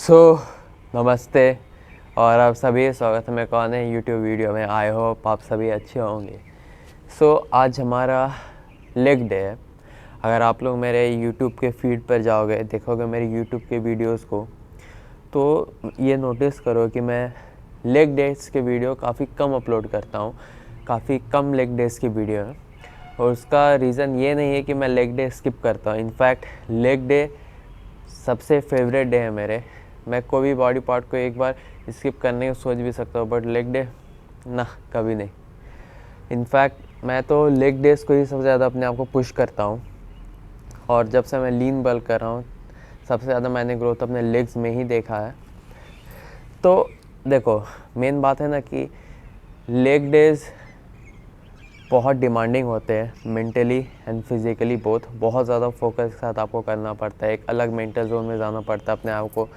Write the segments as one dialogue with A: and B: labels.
A: सो नमस्ते और आप सभी स्वागत है। मैं कौन है यूट्यूब वीडियो में। आई होप आप सभी अच्छे होंगे। आज हमारा लेग डे है। अगर आप लोग मेरे यूट्यूब के फीड पर जाओगे, देखोगे मेरे यूट्यूब के वीडियोस को, तो ये नोटिस करो कि मैं लेग डेज के वीडियो काफ़ी कम अपलोड करता हूँ। काफ़ी कम लेग डेज की वीडियो है और उसका रीज़न ये नहीं है कि मैं लेग डे स्किप करता हूँ। इनफैक्ट लेग डे सबसे फेवरेट डे है मेरे। मैं कोई भी बॉडी पार्ट को एक बार स्किप करने की सोच भी सकता हूँ, बट लेग डे ना, कभी नहीं। इनफैक्ट मैं तो लेग डेज को ही सबसे ज़्यादा अपने आप को पुश करता हूँ। और जब से मैं लीन बल्क कर रहा हूँ, सबसे ज़्यादा मैंने ग्रोथ अपने लेग्स में ही देखा है। तो देखो, मेन बात है ना कि लेग डेज बहुत डिमांडिंग होते हैं, मेंटली एंड फिज़िकली बोथ। बहुत ज़्यादा फोकस के साथ आपको करना पड़ता है, एक अलग मेंटल जोन में जाना पड़ता है अपने आप को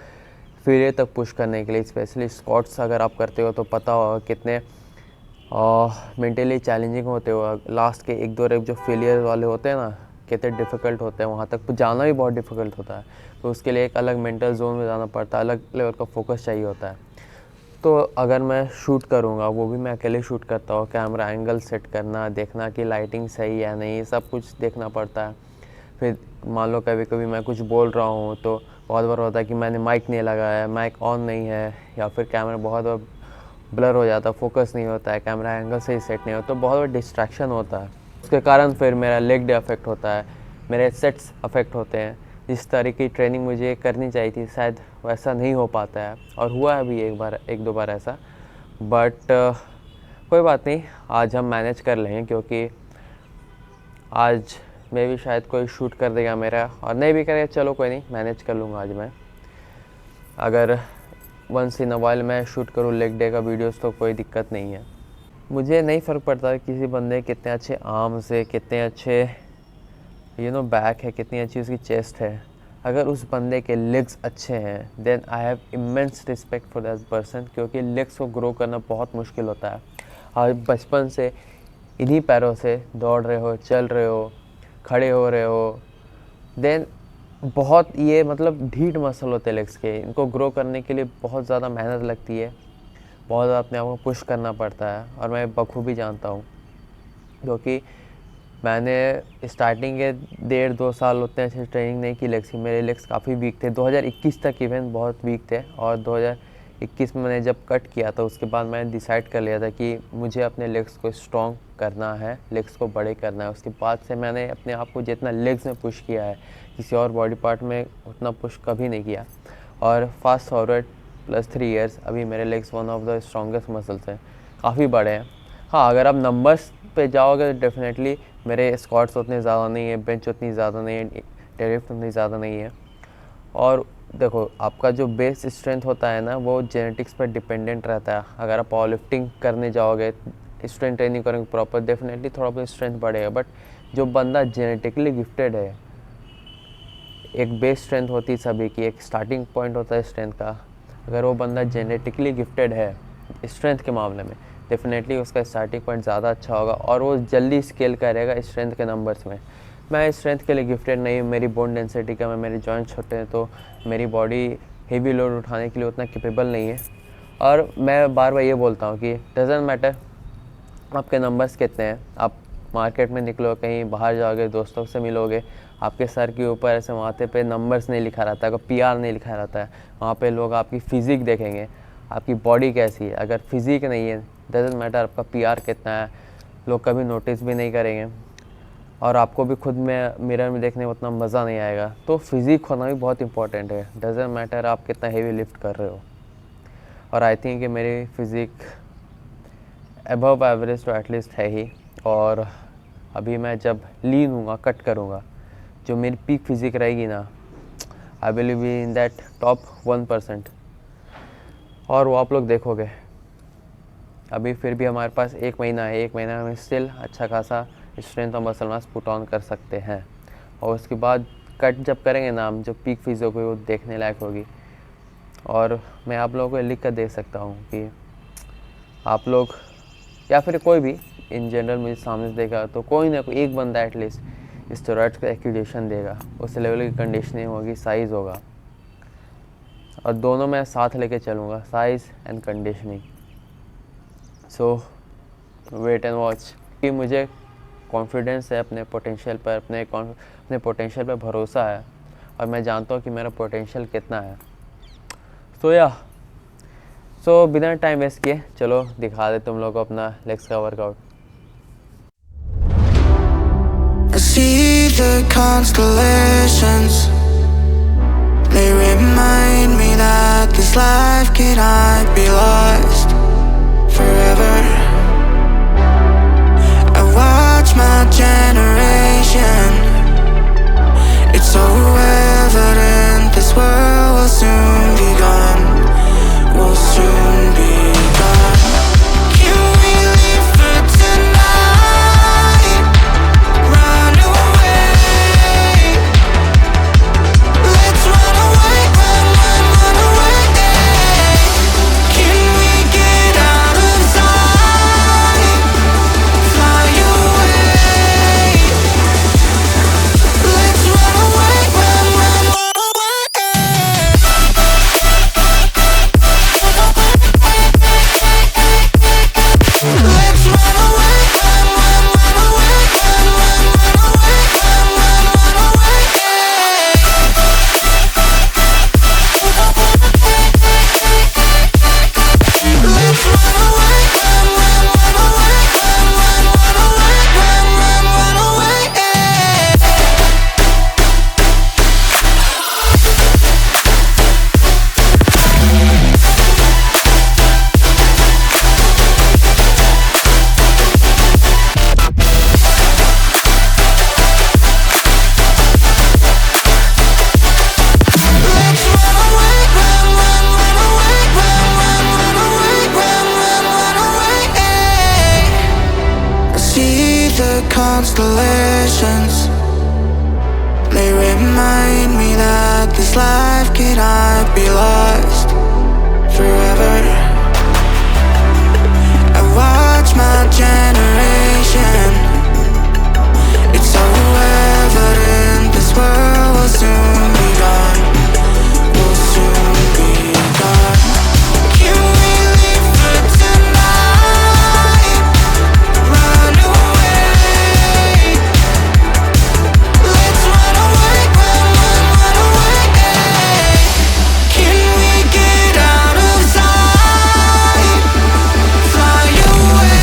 A: फेलियर तक पुश करने के लिए। स्पेशली स्क्वाट्स अगर आप करते हो तो पता होगा कितने मेंटली चैलेंजिंग होते हो। लास्ट के एक दो रेप जो फेलियर वाले होते हैं ना, कितने डिफ़िकल्ट होते हैं, वहाँ तक जाना भी बहुत डिफ़िकल्ट होता है। तो उसके लिए एक अलग मेंटल जोन में जाना पड़ता है, अलग लेवल का फोकस चाहिए होता है। तो अगर मैं शूट करूँगा, वो भी मैं अकेले शूट करता हूँ। कैमरा एंगल सेट करना, देखना कि लाइटिंग सही है नहीं, सब कुछ देखना पड़ता है। फिर मान लो कभी कभी मैं कुछ बोल रहा हूँ तो बहुत बार होता है कि मैंने माइक नहीं लगाया, माइक ऑन नहीं है, या फिर कैमरा बहुत बार ब्लर हो जाता है, फोकस नहीं होता है, कैमरा एंगल सही सेट नहीं होता, तो बहुत बड़ा डिस्ट्रैक्शन होता है। उसके कारण फिर मेरा लेग डे अफेक्ट होता है, मेरे सेट्स अफेक्ट होते हैं। जिस तरह की ट्रेनिंग मुझे करनी चाहिए थी शायद वैसा नहीं हो पाता है, और हुआ है भी एक दो बार ऐसा। बट कोई बात नहीं, आज हम मैनेज कर लेंगे, क्योंकि आज मैं भी शायद कोई शूट कर देगा मेरा, और नहीं भी करेगा चलो कोई नहीं, मैनेज कर लूँगा आज मैं। अगर वंस इन अ वाइल मैं शूट करूँ लेग डे का वीडियोस तो कोई दिक्कत नहीं है। मुझे नहीं फ़र्क पड़ता किसी बंदे कितने अच्छे आर्म्स है, कितने अच्छे बैक है, कितनी अच्छी उसकी चेस्ट है। अगर उस बंदे के लेग्स अच्छे हैं then I have immense respect for that person, क्योंकि लेग्स को ग्रो करना बहुत मुश्किल होता है। और बचपन से इन्हीं पैरों से दौड़ रहे हो, चल रहे हो, खड़े हो रहे हो, देन बहुत ये मतलब ढीठ मसल होते हैं लेग्स के। इनको ग्रो करने के लिए बहुत ज़्यादा मेहनत लगती है, बहुत ज़्यादा अपने आप को पुश करना पड़ता है, और मैं बखूबी जानता हूँ, क्योंकि मैंने स्टार्टिंग के 1.5-2 साल उतने अच्छे ट्रेनिंग नहीं की लेग्स की। मेरे लेग्स काफ़ी वीक थे, 2021 तक इवन बहुत वीक थे, और 2021 में मैंने जब कट किया था उसके बाद मैंने डिसाइड कर लिया था कि मुझे अपने लेग्स को स्ट्रॉन्ग करना है, लेग्स को बड़े करना है। उसके बाद से मैंने अपने आप को जितना लेग्स में पुश किया है, किसी और बॉडी पार्ट में उतना पुश कभी नहीं किया। और फास्ट फॉरवर्ड +3 ईयर्स अभी मेरे legs one of the strongest muscles हैं, काफ़ी बड़े हैं। हाँ, अगर आप नंबर्स पे जाओगे तो डेफिनेटली मेरे स्क्वाट्स उतने ज़्यादा नहीं है, बेंच उतनी ज़्यादा नहीं है, डेडलिफ्ट उतनी ज़्यादा नहीं है। और देखो, आपका जो बेस स्ट्रेंथ होता है ना, वो जेनेटिक्स पर डिपेंडेंट रहता है। अगर आप पावर लिफ्टिंग करने जाओगे, स्ट्रेंथ ट्रेनिंग करेंगे प्रॉपर, डेफिनेटली थोड़ा बहुत स्ट्रेंथ बढ़ेगा। बट जो बंदा जेनेटिकली गिफ्टेड है, एक बेस स्ट्रेंथ होती है सभी की, एक स्टार्टिंग पॉइंट होता है स्ट्रेंथ का। अगर वो बंदा जेनेटिकली गिफ्टेड है स्ट्रेंथ के मामले में, डेफिनेटली उसका स्टार्टिंग पॉइंट ज़्यादा अच्छा होगा और वो जल्दी स्केल करेगा स्ट्रेंथ के नंबर्स में। मैं स्ट्रेंथ के लिए गिफ्टेड नहीं हूँ, मेरी बोन डेंसिटी कम है, मेरे जॉइंट छोटे हैं, तो मेरी बॉडी हेवी लोड उठाने के लिए उतना कैपेबल नहीं है। और मैं बार बार ये बोलता हूँ कि डजेंट मैटर आपके नंबर्स कितने हैं। आप मार्केट में निकलो, कहीं बाहर जाओगे, दोस्तों से मिलोगे, आपके सर के ऊपर ऐसे माथे पे नंबर्स नहीं लिखा रहता है, आपका PR नहीं लिखा रहता है। वहाँ पे लोग आपकी फ़िज़िक देखेंगे, आपकी बॉडी कैसी है। अगर फिज़िक नहीं है, डजेंट मैटर आपका PR कितना है, लोग कभी नोटिस भी नहीं करेंगे, और आपको भी खुद में मिरर में देखने में उतना मज़ा नहीं आएगा। तो फिज़िक होना भी बहुत इंपॉर्टेंट है, डजेंट मैटर आप कितना हेवी लिफ्ट कर रहे हो। और आई थिंक कि मेरी फ़िज़िक अबव एवरेज तो एटलीस्ट है ही। और अभी मैं जब लीन हूँगा, कट करूँगा, जो मेरी पीक फिज़िक रहेगी ना, I will be in that top 1%। और वो आप लोग देखोगे। अभी फिर भी हमारे पास 1 महीना है, 1 महीना में स्टिल अच्छा खासा स्ट्रेंथ और मसल मास पुट ऑन कर सकते हैं। और उसके बाद कट जब करेंगे ना हम, जो पीक फिज़िक होगी वो देखने लायक होगी। और मैं आप लोगों को लिख कर दे सकता हूँ कि आप लोग या फिर कोई भी इन जनरल मुझे सामने से देखा तो कोई ना कोई एक बंदा एटलीस्ट स्टेरॉइड्स का एक्यूडेशन देगा, उस लेवल की कंडीशनिंग होगी, साइज़ होगा। और दोनों मैं साथ लेके चलूँगा, size and conditioning. So wait and watch. कि मुझे कॉन्फिडेंस है अपने पोटेंशियल पर, अपने पोटेंशियल पर भरोसा है और मैं जानता हूँ कि मेरा पोटेंशियल कितना है। सो बिना टाइम वेस्ट किए चलो दिखा दे तुम लोग को अपना लेग्स का workout.
B: I see the constellations. They remind me that this life cannot be lost forever. I watch my generation. It's so evident this world will soon be gone. Will soon be gone. Can we live for tonight? Run away. Let's run away, run away. Can we get out of sight? Fly away. Let's run away, run away. Let's run away, run away, constellations. They remind me that this life cannot be lost forever. I watch my generation. It's so evident this world will soon be gone. Will soon be gone. Can we live for tonight? Run away. Let's run away, run away. Can we get out of sight? Fly away.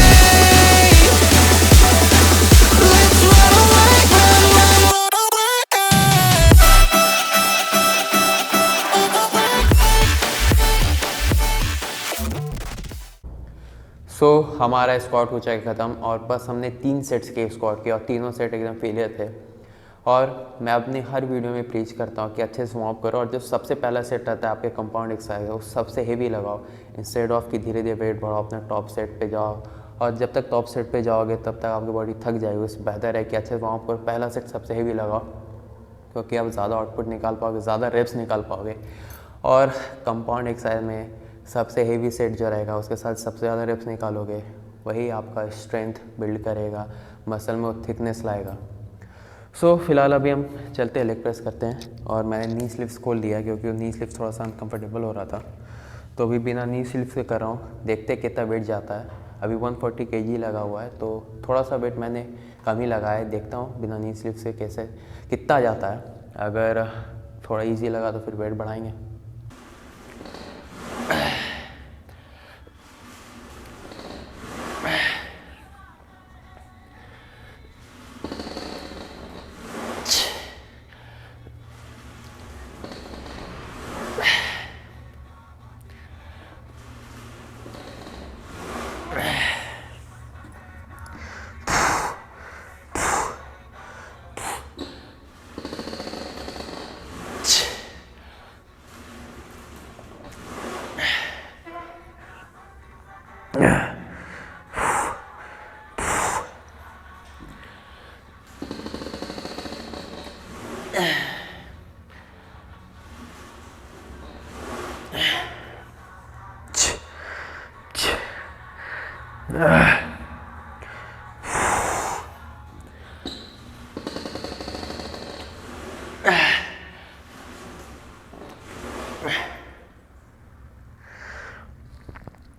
B: Let's run away, run away.
A: सो हमारा squat हो जाएगा ख़त्म और बस हमने 3 sets के squat किए और तीनों सेट एकदम फेलियर थे। और मैं अपनी हर वीडियो में प्रीच करता हूँ कि अच्छे से वार्म अप करो और जो सबसे पहला सेट रहता है आपके कंपाउंड एक्सरसाइज है वो सबसे हेवी लगाओ, इंस्टेड ऑफ कि धीरे धीरे वेट बढ़ाओ, अपने टॉप सेट पे जाओ। और जब तक टॉप सेट पे जाओगे तब तक आपकी बॉडी थक जाएगी, उससे बेहतर है कि अच्छे से वार्म अप करो, पहला सेट सबसे हेवी लगाओ क्योंकि आप ज़्यादा आउटपुट निकाल पाओगे, ज़्यादा रेप्स निकाल पाओगे। और कंपाउंड एक्सरसाइज में सबसे हेवी सेट जो रहेगा उसके साथ सबसे ज़्यादा रेप्स निकालोगे, वही आपका स्ट्रेंथ बिल्ड करेगा, मसल में वो थिकनेस लाएगा। सो फिलहाल अभी हम चलते हैं, लेग प्रेस करते हैं। और मैंने नी स्लीव्स खोल दिया क्योंकि नी स्लीव्स थोड़ा सा अनकम्फर्टेबल हो रहा था, तो अभी बिना नी स्लीव्स के कर रहा हूँ। देखते हैं कितना वेट जाता है। अभी 140 kg लगा हुआ है तो थोड़ा सा वेट मैंने कम ही लगाया है, देखता हूँ बिना नी स्लीव्स से कैसे कितना जाता है। अगर थोड़ा ईजी लगा तो फिर वेट बढ़ाएंगे।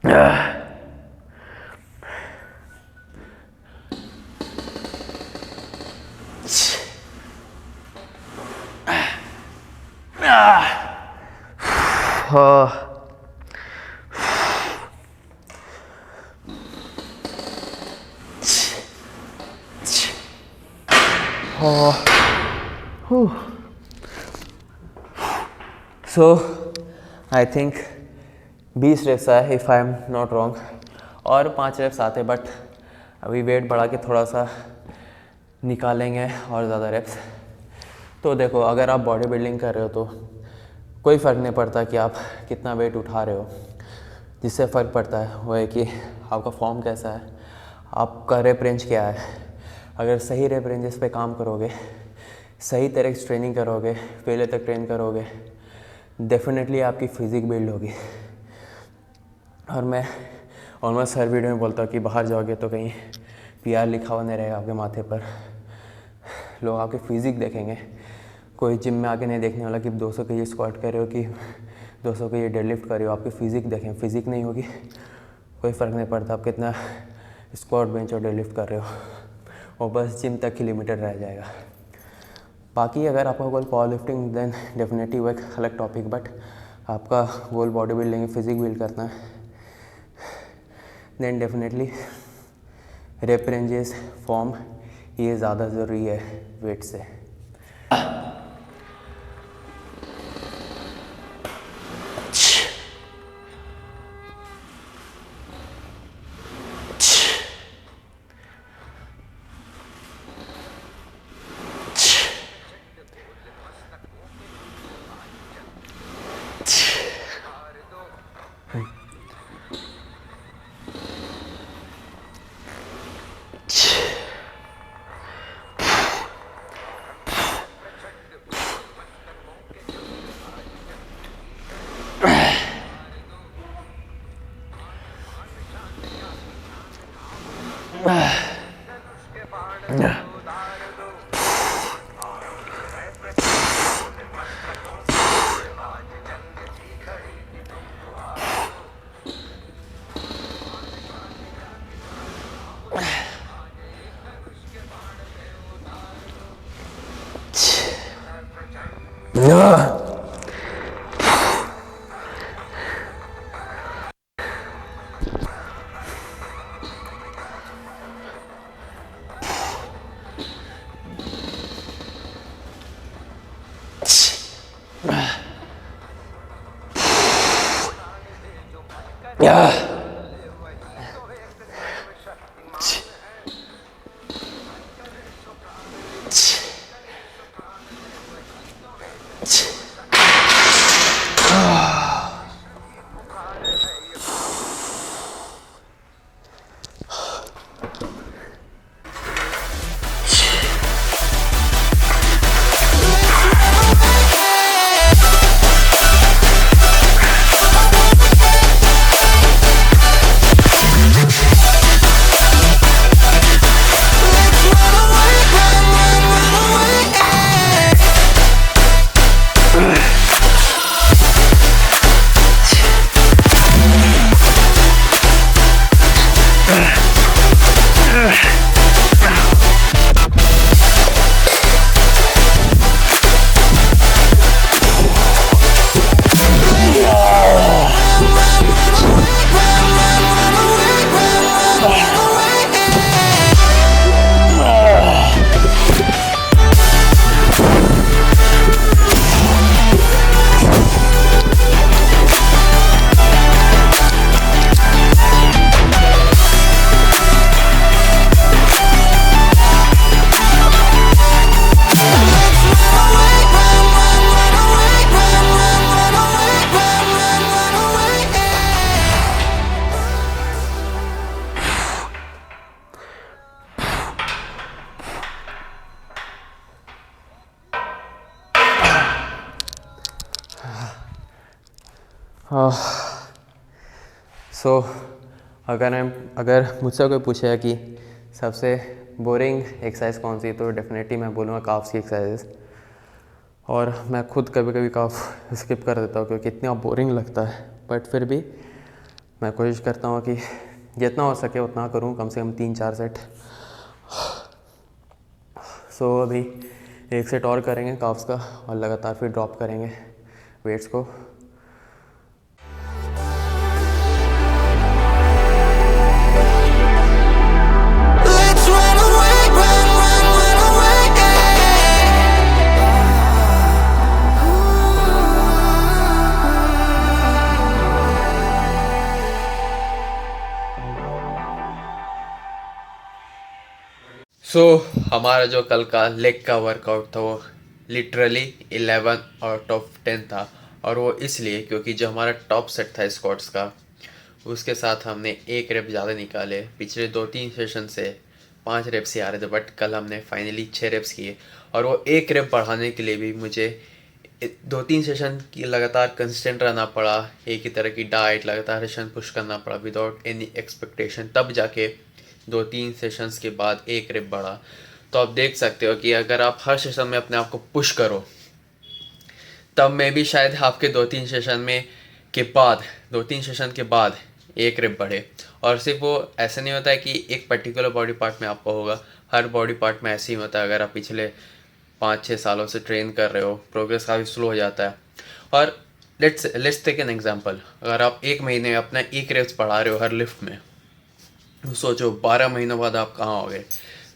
A: सो आई थिंक 20 रेप्स आए if I am not wrong, और 5 रेप्स आते, बट अभी वेट बढ़ा के थोड़ा सा निकालेंगे और ज़्यादा रेप्स। तो देखो, अगर आप बॉडी बिल्डिंग कर रहे हो तो कोई फ़र्क नहीं पड़ता कि आप कितना वेट उठा रहे हो। जिससे फ़र्क पड़ता है वो है कि आपका फॉर्म कैसा है, आपका रेप रेंज क्या है। अगर सही रेप रेंजेस पे काम करोगे, सही तरह की ट्रेनिंग करोगे, पहले तक ट्रेन करोगे, डेफिनेटली आपकी फिज़िक बिल्ड होगी। और मैं ऑलमोस्ट हर वीडियो में बोलता हूँ कि बाहर जाओगे तो कहीं PR लिखा हुआ नहीं रहेगा आपके माथे पर। लोग आपकी फिज़िक देखेंगे, कोई जिम में आके नहीं देखने वाला कि 200 kg स्क्वाट कर रहे हो कि 200 kg डेडलिफ्ट कर रहे हो। आपकी फ़िज़िक देखें, फिज़िक नहीं होगी कोई फ़र्क नहीं पड़ता आप कितना स्क्वाट, बेंच और डेडलिफ्ट कर रहे हो, वो बस जिम तक ही लिमिटेड रह जाएगा। बाकी अगर आपका goal powerlifting, then definitely वो एक अलग टॉपिक, बट आपका goal bodybuilding, physique build करना है, then definitely rep ranges, form, ये ज़्यादा ज़रूरी है वेट से। सो अगर मुझसे कोई पूछेगा कि सबसे बोरिंग एक्सरसाइज कौन सी, तो डेफिनेटली मैं बोलूँगा काफ्स की एक्सरसाइज। और मैं खुद कभी कभी काफ स्किप कर देता हूँ क्योंकि इतना बोरिंग लगता है, बट फिर भी
C: मैं कोशिश करता हूँ कि जितना हो सके उतना करूँ, कम से कम 3-4 सेट। सो अभी एक सेट और करेंगे काफ्स का और लगातार फिर ड्रॉप करेंगे वेट्स को।
B: Let's run away, run away.
A: हमारा जो कल का लेग का वर्कआउट था वो लिटरली 11 आउट ऑफ 10 था। और वो इसलिए क्योंकि जो हमारा टॉप सेट था स्क्वाट्स का, उसके साथ हमने एक रेप ज़्यादा निकाले। पिछले 2-3 सेशन से 5 रेप्स ही आ रहे थे, बट कल हमने फाइनली 6 रेप्स किए। और वो एक रेप बढ़ाने के लिए भी मुझे 2-3 सेशन की लगातार कंसिस्टेंट रहना पड़ा, एक ही तरह की डाइट, लगातार सेशन पुश करना पड़ा विदाउट एनी एक्सपेक्टेशन। तब जाके 2-3 सेशंस के बाद एक रेप बढ़ा। तो आप देख सकते हो कि अगर आप हर सेशन में अपने आप को पुश करो, तब में भी शायद आपके 2-3 सेशन में के बाद 2-3 सेशन के बाद एक रेप बढ़े। और सिर्फ वो ऐसा नहीं होता है कि एक पर्टिकुलर बॉडी पार्ट में आपको होगा, हर बॉडी पार्ट में ऐसे ही होता है। अगर आप पिछले 5-6 सालों से ट्रेन कर रहे हो, प्रोग्रेस काफ़ी स्लो हो जाता है। और लेट्स टेक एन एग्जांपल, अगर आप एक महीने में अपना एक रेप्स बढ़ा रहे हो हर लिफ्ट में, तो सोचो 12 महीनों बाद आप कहाँ होगे।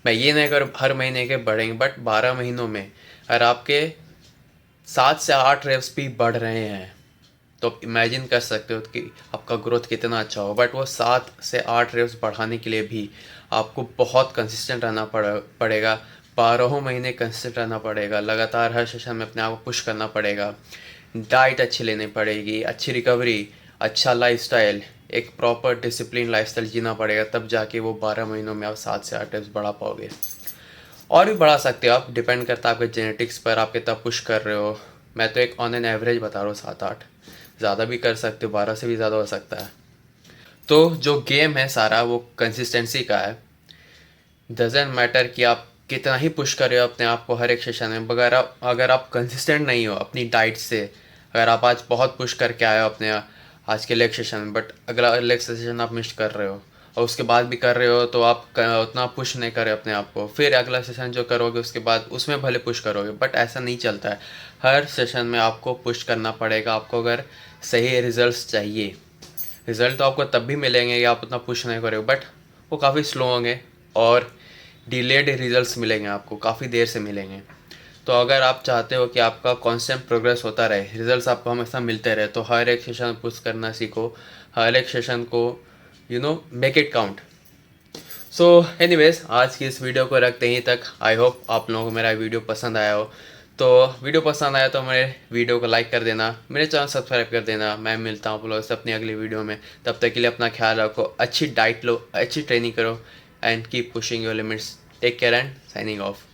A: मैं ये नहीं कर हर महीने के बढ़ेंगे, बट 12 महीनों में अगर आपके 7 से 8 रेप्स भी बढ़ रहे हैं, तो आप इमेजिन कर सकते हो कि आपका ग्रोथ कितना अच्छा होगा। बट वो 7 से 8 रेप्स बढ़ाने के लिए भी आपको बहुत कंसिस्टेंट रहना पड़ेगा। 12 महीने कंसिस्टेंट रहना पड़ेगा, लगातार हर सेशन में अपने आप को पुश करना पड़ेगा, डाइट अच्छी लेनी पड़ेगी, अच्छी रिकवरी, अच्छा लाइफस्टाइल, एक प्रॉपर डिसिप्लिन लाइफस्टाइल जीना पड़ेगा। तब जाके वो 12 महीनों में आप 7 से 8 रेप्स बढ़ा पाओगे। और भी बढ़ा सकते हो आप, डिपेंड करता है आपके जेनेटिक्स पर, आप कितना पुश कर रहे हो। मैं तो एक ऑन एन एवरेज बता रहा हूँ, 7-8, ज़्यादा भी कर सकते हो, 12 से भी ज़्यादा हो सकता है। तो जो गेम है सारा वो कंसिस्टेंसी का है। डजेंट मैटर कि आप कितना ही पुश कर रहे हो अपने आप को हर एक सेशन में, अगर आप कंसिस्टेंट नहीं हो अपनी डाइट से, अगर आप आज बहुत पुश करके आए हो अपने आज के लेग सेशन में, बट अगला लेग सेशन आप मिस कर रहे हो और उसके बाद भी कर रहे हो, तो आप उतना पुश नहीं कर रहे अपने आप को, फिर अगला सेशन जो करोगे उसके बाद उसमें भले पुश करोगे, बट ऐसा नहीं चलता है। हर सेशन में आपको पुश करना पड़ेगा आपको, अगर सही रिजल्ट्स चाहिए। रिज़ल्ट तो आपको तब भी मिलेंगे कि आप उतना पुश नहीं करोगे, बट वो काफ़ी स्लो होंगे और डिलेड रिजल्ट्स मिलेंगे, आपको काफ़ी देर से मिलेंगे। तो अगर आप चाहते हो कि आपका कांस्टेंट प्रोग्रेस होता रहे, रिजल्ट्स आपको हमेशा मिलते रहे, तो हर एक सेशन पुश करना सीखो, हर एक सेशन को make it count. So anyways, आज की इस वीडियो को रखते ही तक। आई होप आप लोगों को मेरा वीडियो पसंद आया हो। तो वीडियो पसंद आया तो मेरे वीडियो को लाइक कर देना, मेरे चैनल सब्सक्राइब कर देना। मैं मिलता हूँ आप लोगों से अपनी अगली वीडियो में। तब तक के लिए अपना ख्याल रखो, अच्छी डाइट लो, अच्छी ट्रेनिंग करो and keep pushing your limits. Take care and signing of.